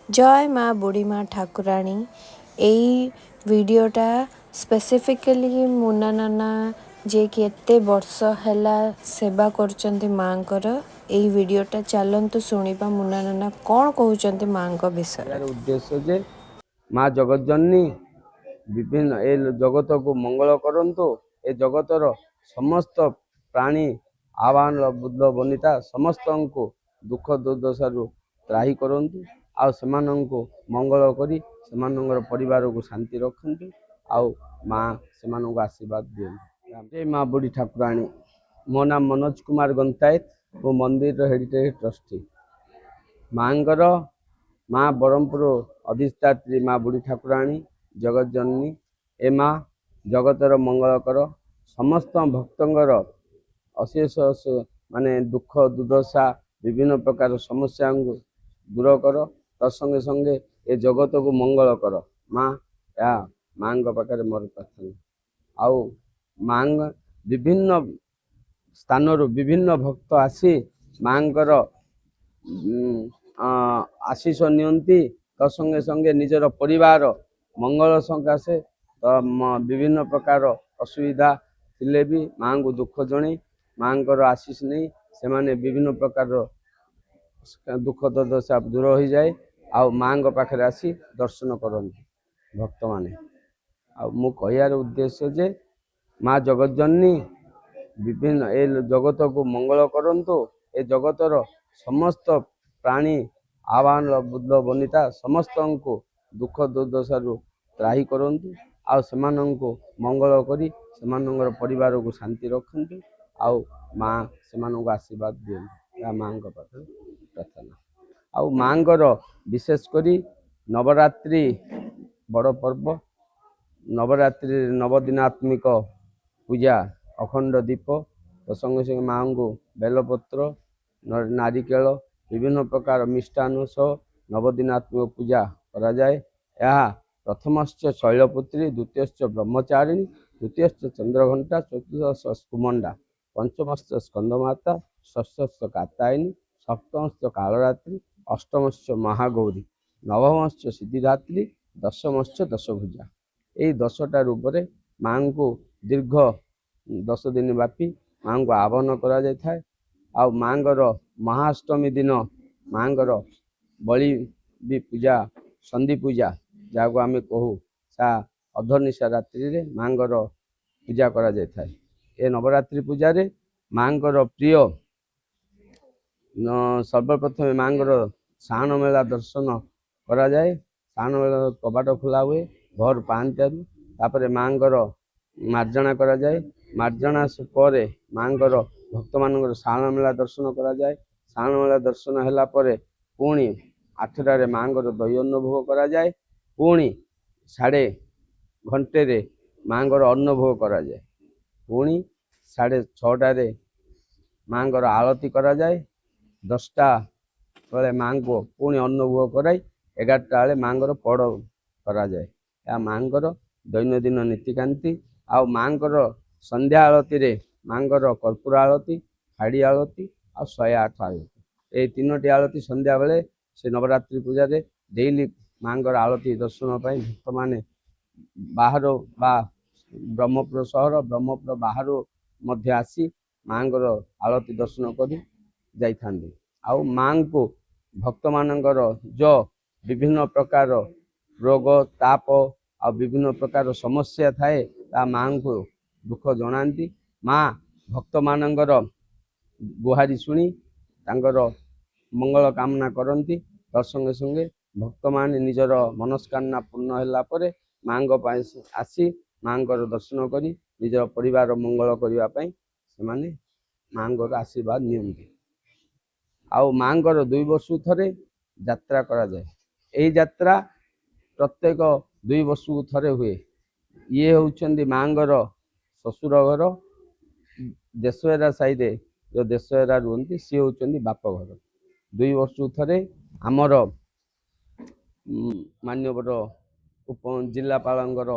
जय माँ बुढ़ी माँ ठाकुराणी एई वीडियोटा स्पेसिफिकली मुन्ना नाना जे कि एते वर्ष हैला सेवा करचंती माँकर एई वीडियोटा चलंतु सुनिबा मुन्ना नाना कौन कहउचंती माँक विषय। यार उद्देश्य जे माँ जगत जननी विभिन्न ए जगत को मंगल करंतु ए जगतर समस्त प्राणी आह्वान बुद्ध बनिता समस्त को दुख दुर्दशारू त्राही करंतु आउ सेमानंको मंगल करी सेमानंगर परिवार को शांति रखंतु आउ माँ सेमानंको आशीर्वाद दियंतु। जय माँ बुढ़ी ठाकुराणी। मो नाम मनोज कुमार गंतायत मो मंदिर हेरिटेज ट्रस्टी। माँगर माँ ब्रह्मपुर अधिष्ठात्री माँ बुढ़ी ठाकुराणी जगत जननी ए माँ जगतर मंगल कर समस्त भक्तंगर अशेष माने दुख दुर्दशा विभिन्न प्रकार समस्या दूर कर तत्संगे संगे ए जगत को मंगल कर माँ या माँ पाखे मोर प्रार्थना। आउ माँ विभिन्न स्थान विभिन्न भक्त आसी माँकर आशीष नियंती तत्संगे संगे निजर परिवार मंगल सकाशे विभिन्न प्रकार असुविधा थिले भी माँ को दुख जणे माँकर आशीष नहीं से विभिन्न प्रकार दुख दुर्दशा दूर हो जाए आ माँ पाखे आसी दर्शन करती भक्त माने। मु कहर उद्देश्य जे माँ जगत जननी विभिन्न ए जगत को मंगल करंतु ए जगतर समस्त प्राणी आह्वान बुद्ध बनिता समस्त को दुख दुर्दशारू त्राही करंतु आउ सेमानंको मंगल करी सेमानंगर परिवार को शांति रखंतु आउ माँ सेमानंको आशीर्वाद दियंतु या माँ पाखे प्रार्थना। आउ माँगर विशेष करी नवरात्रि बड़ पर्व नवरात्रि नवदिनात्मिक पूजा अखंड दीप तो संगे संगे माँ को बेलपत्र नारिकेल विभिन्न प्रकार मिष्टान सह नवदिनात्मक पूजा करा जाए। यह प्रथमश्च शैलपुत्री द्वितीयश्च ब्रह्मचारिणी तृतीयश्च चंद्रघंटा चतुर्थश्च स्कुमंडा पंचमश्च स्कंदमाता षष्ठश्च कात्यायनी सप्तमश्च कालरात्रि अष्टमश्च महागौरी नवमश्च सिद्धिदात्री दशमश्च दशभुजा। यही 10टा रूप माँ को दीर्घ 10 दिन व्यापी माँ को आह्वान कर माँगर महाअष्टमी दिन माँगर बलि भी पूजा संधि पूजा जहाँ को आम कहू सा अधनिशा रात्रि माँगर पूजा करा जाय थाए। ए नवरात्रि पूजा रे माँगर प्रिय सर्वप्रथम माँगर साण मेला दर्शन करा जाए। साण मेला कबाट खोला हुए भोर 5टारू तापर माँगर मार्जना करा जाए। मार्जना पर माँगर भक्त मान साण मेला दर्शन करा जाए। साण मेला दर्शन है पुणी 8टारे माँगर दही अन्न भोग करा जाए। पुणी 6:30 माँगर अन्न भोग करा जाए। पुणी 6:30 माँगर आरती करा जाए। 10टा बेले माँ को पुणी अन्न भोग कराई 11टा बेले माँगर पड़ करा जाए। या माँगर दैनंदिन नीतिकांति आ माँगर संध्या आरती रे माँगर कर्पूर आरती खाड़ी आरती आ 108 आरती ये 3टी आरती संध्या बेले से नवरात्रि पूजा रे डेली माँगर आरती दर्शन भक्त माने बाहर बा ब्रह्मपुर सहर ब्रह्मपुर बाहर मध्य आसी माँगर आरती दर्शन कर जाइथांदी। आउ माँ को भक्त मानकर जो विभिन्न प्रकार रोग ताप आ विभिन्न प्रकार समस्या थाए ता माँ को दुख जनाती। माँ भक्त मानकर गुहारी शुणी तांकर मंगल कामना करती तत्संगे संगे भक्त मान निजर मनस्कामना पूर्ण होला परे माँ आसी माँ दर्शन करी निजर परिवार मंगल करने से माँ आशीर्वाद नियंती। आउ माँगर 2 वर्ष थरे यात्रा करा जाए। यही यात्रा प्रत्येक 2 वर्ष को थरे हुए। ये होउछंदी माँगर ससुर घर देशवेरा साइड जो देशवेरा रुहती सी होउछंदी बाप घर। 2 वर्ष को थरे आमर मान्यवर उप जिलापालंगर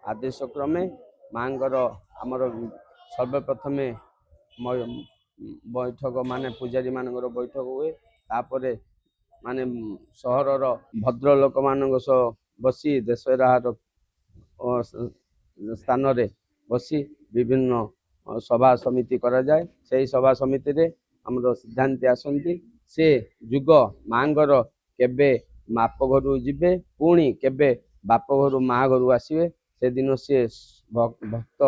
आदेश क्रमे माँगर आमर सर्वप्रथमे बैठक माने पूजारी मानकर बैठक हुए तापरे ମାନେ ସହରର ଭଦ୍ର ଲୋକମାନଙ୍କ ସହ ବସି ଦଶହରାର ସ୍ଥାନରେ ବସି ବିଭିନ୍ନ ସଭା ସମିତି କରାଯାଏ। ସେହି ସଭା ସମିତିରେ ଆମର ସିଦ୍ଧାନ୍ତି ଆସନ୍ତି। ସେ ଯୁଗ ମାଙ୍କର କେବେ ବାପ ଘରୁ ଯିବେ, ପୁଣି କେବେ ବାପ ଘରୁ ମା ଘରୁ ଆସିବେ, ସେଦିନ ସିଏ ଭକ୍ତ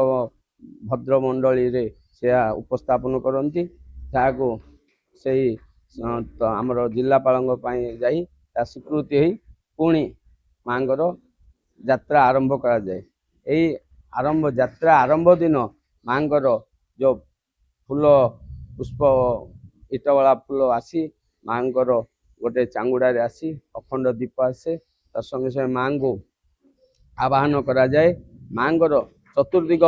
ଭଦ୍ର ମଣ୍ଡଳୀରେ ସେ ଉପସ୍ଥାପନ କରନ୍ତି। ତାହାକୁ ସେଇ ଆମର ଜିଲ୍ଲାପାଳଙ୍କ ପାଇଁ ଯାଇ ତା ସ୍ୱୀକୃତି ହେଇ ପୁଣି ମାଙ୍କର ଯାତ୍ରା ଆରମ୍ଭ କରାଯାଏ। ଏହି ଯାତ୍ରା ଆରମ୍ଭ ଦିନ ମାଙ୍କର ଯେଉଁ ଫୁଲ ପୁଷ୍ପ ଇଟବଳା ଫୁଲ ଆସି ମାଙ୍କର ଗୋଟେ ଚାଙ୍ଗୁଡ଼ାରେ ଆସି ଅଖଣ୍ଡ ଦୀପ ଆସେ, ତା ସଙ୍ଗେ ସଙ୍ଗେ ମାଙ୍କୁ ଆବାହନ କରାଯାଏ। ମାଙ୍କର ଚତୁର୍ଦିଗ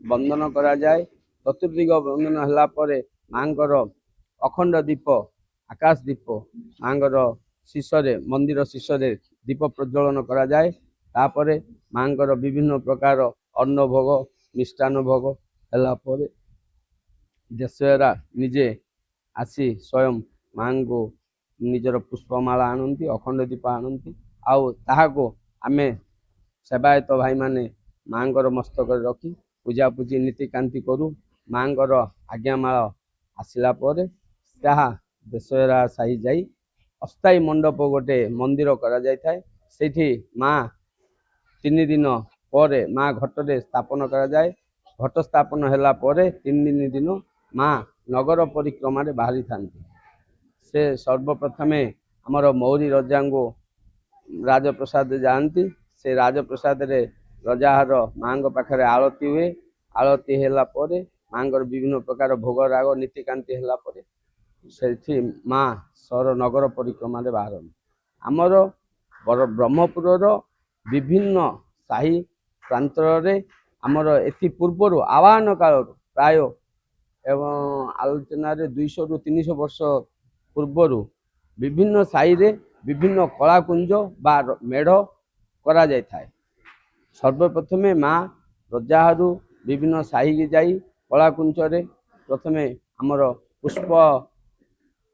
ବନ୍ଦନ କରାଯାଏ। ଚତୁର୍ଦିଗ ବନ୍ଦନ ହେଲା ପରେ ମାଙ୍କର ଅଖଣ୍ଡ ଦୀପ, ଆକାଶ ଦୀପ ମାଙ୍କର ଶୀର୍ଷରେ, ମନ୍ଦିର ଶୀର୍ଷରେ ଦୀପ ପ୍ରଜ୍ୱଳନ କରାଯାଏ। ତାପରେ ମାଙ୍କର ବିଭିନ୍ନ ପ୍ରକାର ଅନ୍ନ ଭୋଗ, ମିଷ୍ଟାନ୍ନ ଭୋଗ ହେଲା ପରେ ଦଶହରା ନିଜେ ଆସି ସ୍ୱୟଂ ମାଙ୍କୁ ନିଜର ପୁଷ୍ପମାଳା ଆଣନ୍ତି, ଅଖଣ୍ଡ ଦୀପ ଆଣନ୍ତି। ଆଉ ତାହାକୁ ଆମେ ସେବାୟତ ଭାଇମାନେ ମାଙ୍କର ମସ୍ତକରେ ରଖି ପୂଜାପୂଜି ନୀତିକାନ୍ତି କରୁ। ମାଙ୍କର ଆଜ୍ଞାମାଳ ଆସିଲା ପରେ ତାହା ଦଶହରା ସାହି ଯାଇ ଅସ୍ଥାୟୀ ମଣ୍ଡପ ଗୋଟେ ମନ୍ଦିର କରାଯାଇଥାଏ। ସେଇଠି ମା 3 ଦିନ ପରେ ମା ଘଟରେ ସ୍ଥାପନ କରାଯାଏ। ଘଟ ସ୍ଥାପନ ହେଲା ପରେ 3 ଦିନ ମା ନଗର ପରିକ୍ରମାରେ ବାହାରିଥାନ୍ତି। ସେ ସର୍ବପ୍ରଥମେ ଆମର ମୌରୀ ରଜାଙ୍କୁ ରାଜପ୍ରସାଦ ଯାଆନ୍ତି। ସେ ରାଜପ୍ରସାଦରେ ରଜାହାର ମାଙ୍କ ପାଖରେ ଆଳତି ହୁଏ। ଆଳତି ହେଲା ପରେ ମାଙ୍କର ବିଭିନ୍ନ ପ୍ରକାର ଭୋଗ ରାଗ ନୀତିକାନ୍ତି ହେଲା ପରେ ସେଠି ମା ସହର ନଗର ପରିକ୍ରମାରେ ବାହାରନ୍ତି। ଆମର ବ୍ରହ୍ମପୁରର ବିଭିନ୍ନ ସାହି ପ୍ରାନ୍ତରରେ ଆମର ଏଥି ପୂର୍ବରୁ ଆବାହନ କାଳରୁ ପ୍ରାୟ ଏବଂ ଆଲୋଚନାରେ 200 ରୁ 300 ବର୍ଷ ପୂର୍ବରୁ ବିଭିନ୍ନ ସାହିରେ ବିଭିନ୍ନ କଳାକୁଞ୍ଜ ବା ମେଢ଼ କରାଯାଇଥାଏ। ସର୍ବପ୍ରଥମେ ମା ରଜାହାରୁ ବିଭିନ୍ନ ସାହିକି ଯାଇ କଳାକୁଞ୍ଜରେ ପ୍ରଥମେ ଆମର ପୁଷ୍ପ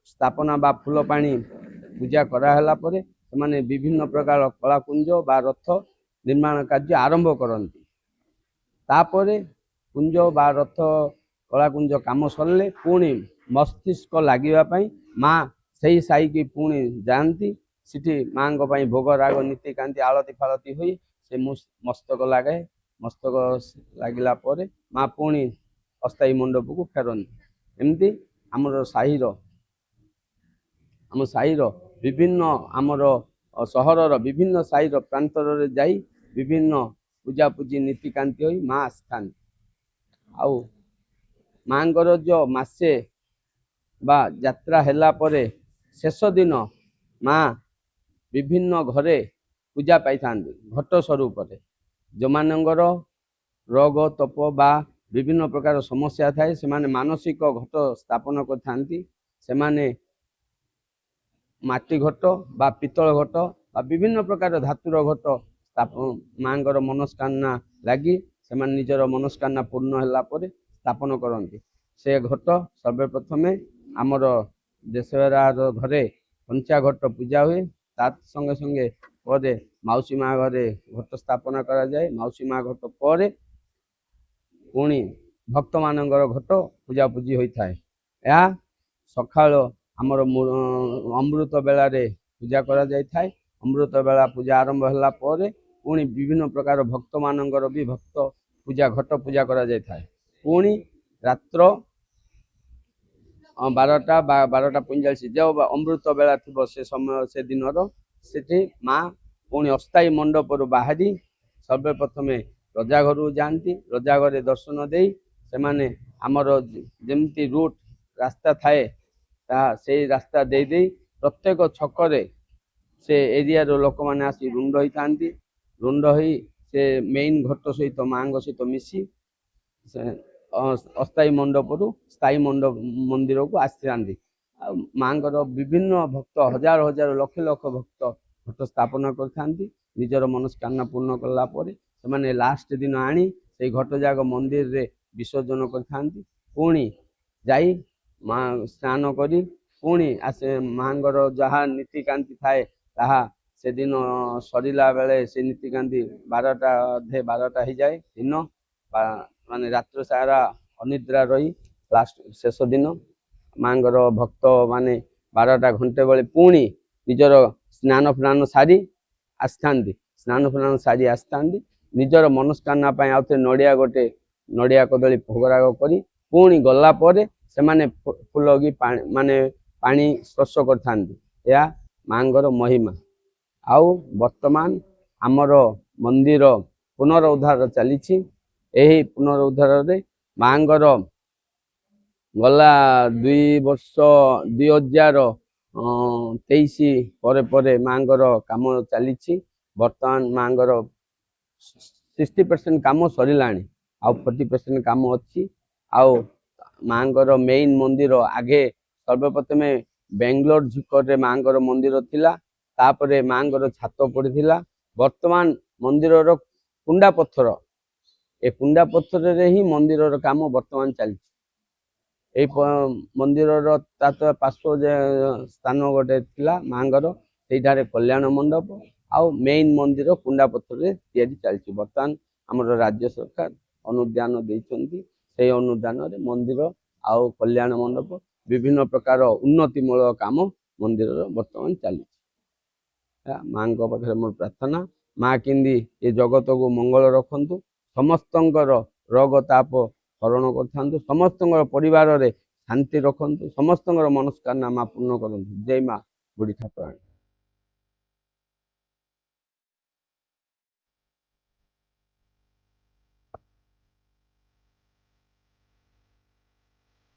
ସ୍ଥାପନା ବା ଫୁଲ ପାଣି ପୂଜା କରାହେଲା ପରେ ସେମାନେ ବିଭିନ୍ନ ପ୍ରକାର କଳାକୁଞ୍ଜ ବା ରଥ ନିର୍ମାଣ କାର୍ଯ୍ୟ ଆରମ୍ଭ କରନ୍ତି। ତାପରେ କୁଞ୍ଜ ବା ରଥ କଳାକୁଞ୍ଜ କାମ ସରିଲେ ପୁଣି ମସ୍ତିଷ୍କ ଲାଗିବା ପାଇଁ ମା ସେହି ସାହିକି ପୁଣି ଯାଆନ୍ତି। ସେଠି ମାଙ୍କ ପାଇଁ ଭୋଗ ରାଗ ନୀତିକାନ୍ତି ଆଳତି ଫାଳତି ହୋଇ ସେ ମସ୍ତକ ଲାଗେ। ମସ୍ତକ ଲାଗିଲା ପରେ ମା ପୁଣି ଅସ୍ଥାୟୀ ମଣ୍ଡପକୁ ଫେରନ୍ତି। ଏମିତି ଆମ ସାହିର ବିଭିନ୍ନ ଆମର ସହରର ବିଭିନ୍ନ ସାହିର ପ୍ରାନ୍ତରରେ ଯାଇ ବିଭିନ୍ନ ପୂଜାପୂଜି ନୀତିକାନ୍ତି ହୋଇ ମା ଆସିଥାନ୍ତି। ଆଉ ମାଙ୍କର ଯେଉଁ ମାସେ ବା ଯାତ୍ରା ହେଲା ପରେ ଶେଷ ଦିନ ମା ବିଭିନ୍ନ ଘରେ ପୂଜା ପାଇଥାନ୍ତି ଘଟ ସ୍ୱରୂପରେ। ଯେଉଁମାନଙ୍କର ରୋଗ ତପ ବା ବିଭିନ୍ନ ପ୍ରକାର ସମସ୍ୟା ଥାଏ ସେମାନେ ମାନସିକ ଘଟ ସ୍ଥାପନ କରିଥାନ୍ତି। ସେମାନେ ମାଟି ଘଟ ବା ପିତ୍ତଳ ଘଟ ବା ବିଭିନ୍ନ ପ୍ରକାର ଧାତୁର ଘଟ ମାଙ୍କର ମନସ୍କାମନା ଲାଗି ସେମାନେ ନିଜର ମନସ୍କାମନା ପୂର୍ଣ୍ଣ ହେଲା ପରେ ସ୍ଥାପନ କରନ୍ତି। ସେ ଘଟ ସର୍ବପ୍ରଥମେ ଆମର ଦଶହରାର ଘରେ କଞ୍ଚା ଘଟ ପୂଜା ହୁଏ। ତା ସଙ୍ଗେ ସଙ୍ଗେ ପରେ ମାଉସୀ ମା ଘରେ ଘଟ ସ୍ଥାପନା କରାଯାଏ। ମାଉସୀ ମା ଘଟ ପରେ ପୁଣି ଭକ୍ତମାନଙ୍କର ଘଟ ପୂଜାପୂଜି ହୋଇଥାଏ। ଏହା ସକାଳ ଆମର ଅମୃତ ବେଳାରେ ପୂଜା କରାଯାଇଥାଏ। ଅମୃତ ବେଳା ପୂଜା ଆରମ୍ଭ ହେଲା ପରେ ପୁଣି ବିଭିନ୍ନ ପ୍ରକାର ଭକ୍ତମାନଙ୍କର ବି ଘଟ ପୂଜା କରାଯାଇଥାଏ। ପୁଣି ରାତ୍ର 12ଟା ବା 12:45 ଯେଉଁ ଅମୃତ ବେଳା ଥିବ ସେ ସମୟ ସେ ଦିନର ସେଠି ମା ପୁଣି ଅସ୍ଥାୟୀ ମଣ୍ଡପରୁ ବାହାରି ସର୍ବପ୍ରଥମେ ରଜା ଘରକୁ ଯାଆନ୍ତି। ରଜା ଘରେ ଦର୍ଶନ ଦେଇ ସେମାନେ ଆମର ଯେମିତି ରୁଟ୍ ରାସ୍ତା ଥାଏ ତାହା ସେଇ ରାସ୍ତା ଦେଇ ପ୍ରତ୍ୟେକ ଛକରେ ସେ ଏରିଆର ଲୋକମାନେ ଆସି ରୁଣ୍ଡ ହୋଇଥାନ୍ତି। ରୁଣ୍ଡ ହୋଇ ସେ ମେଇନ୍ ଘଟ ସହିତ ମାଙ୍କ ସହିତ ମିଶି ସେ ଅସ୍ଥାୟୀ ମଣ୍ଡପରୁ ସ୍ଥାୟୀ ମନ୍ଦିରକୁ ଆସିଥାନ୍ତି। ଆଉ ମାଙ୍କର ବିଭିନ୍ନ ଭକ୍ତ ହଜାର ହଜାର ଲକ୍ଷ ଲକ୍ଷ ଭକ୍ତ ଘଟ ସ୍ଥାପନ କରିଥାନ୍ତି। ନିଜର ମନସ୍କାମନା ପୂର୍ଣ୍ଣ କଲା ପରେ ସେମାନେ ଲାଷ୍ଟ ଦିନ ଆଣି ସେଇ ଘଟ ଯାକ ମନ୍ଦିରରେ ବିସର୍ଜନ କରିଥାନ୍ତି। ପୁଣି ଯାଇ ମା ସ୍ନାନ କରି ପୁଣି ଆସେ ମାଙ୍କର ଯାହା ନୀତିକାନ୍ତି ଥାଏ ତାହା ସେଦିନ ସରିଲା ବେଳେ ସେ ନୀତିକାନ୍ତି 12ଟା ଅଧେ 12ଟା ହେଇଯାଏ ଦିନ ମାନେ ରାତ୍ର ସାରା ଅନିଦ୍ରା ରହି ଲାଷ୍ଟ ଶେଷ ଦିନ ମାଙ୍କର ଭକ୍ତ ମାନେ 12ଟା ଘଣ୍ଟେ ବେଳେ ପୁଣି ନିଜର ସ୍ନାନ ଫ୍ନାନ ସାରି ଆସିଥାନ୍ତି ନିଜର ମନସ୍କାମନା ପାଇଁ ଆଉଥରେ ନଡ଼ିଆ କଦଳୀ ଭୋଗରାଗ କରି ପୁଣି ଗଲା ପରେ ସେମାନେ ଫୁଲ କି ପାଣି ସ୍ପର୍ଶ କରିଥାନ୍ତି। ଏହା ମାଙ୍କର ମହିମା। ଆଉ ବର୍ତ୍ତମାନ ଆମର ମନ୍ଦିର ପୁନରୁଦ୍ଧାର ଚାଲିଛି। ଏହି ପୁନରୁଦ୍ଧାରରେ ମାଙ୍କର ଗଲା 2023 ପରେ ମାଙ୍କର କାମ ଚାଲିଛି। ବର୍ତ୍ତମାନ ମାଙ୍କର 60% କାମ ସରିଲାଣି, ଆଉ 40% କାମ ଅଛି। ଆଉ ମାଙ୍କର ମେଇନ ମନ୍ଦିର ଆଗେ ସର୍ବପ୍ରଥମେ ବେଙ୍ଗଲୋର ଝିକରରେ ମାଙ୍କର ମନ୍ଦିର ଥିଲା, ତାପରେ ମାଙ୍କର ଛାତ ପଡ଼ିଥିଲା। ବର୍ତ୍ତମାନ ମନ୍ଦିରର କୁଣ୍ଡା ପଥର, ଏ କୁଣ୍ଡା ପଥରରେ ହିଁ ମନ୍ଦିରର କାମ ବର୍ତ୍ତମାନ ଚାଲିଛି। এই ମନ୍ଦିରର ପାର୍ଶ୍ୱ ସ୍ଥାନ ଗୋଟେ ଥିଲା ମାଙ୍କର, ସେଇଠାରେ କଲ୍ୟାଣ ମଣ୍ଡପ ଆଉ ମେଇନ ମନ୍ଦିର କୁଣ୍ଡା ପଥରରେ ତିଆରି ଚାଲିଛି। ବର୍ତ୍ତମାନ ଆମର ରାଜ୍ୟ ସରକାର ଅନୁଦାନ ଦେଇଛନ୍ତି, ସେଇ ଅନୁଦାନରେ ମନ୍ଦିର ଆଉ କଲ୍ୟାଣ ମଣ୍ଡପ ବିଭିନ୍ନ ପ୍ରକାର ଉନ୍ନତିମୂଳକ କାମ ମନ୍ଦିରର ବର୍ତ୍ତମାନ ଚାଲିଛି। ମାଙ୍କ ପାଖରେ ମୋର ପ୍ରାର୍ଥନା, ମା କେମିତି ଏ ଜଗତକୁ ମଙ୍ଗଳ ରଖନ୍ତୁ, ସମସ୍ତଙ୍କର ରୋଗ ତାପ ହରଣ କରିଥାନ୍ତୁ, ସମସ୍ତଙ୍କର ପରିବାରରେ ଶାନ୍ତି ରଖନ୍ତୁ, ସମସ୍ତଙ୍କର ମନସ୍କାମନା ମା ପୂର୍ଣ୍ଣ କରନ୍ତୁ। ଜୟ ମା ବୁଢ଼ୀ ଠାକୁରାଣୀ।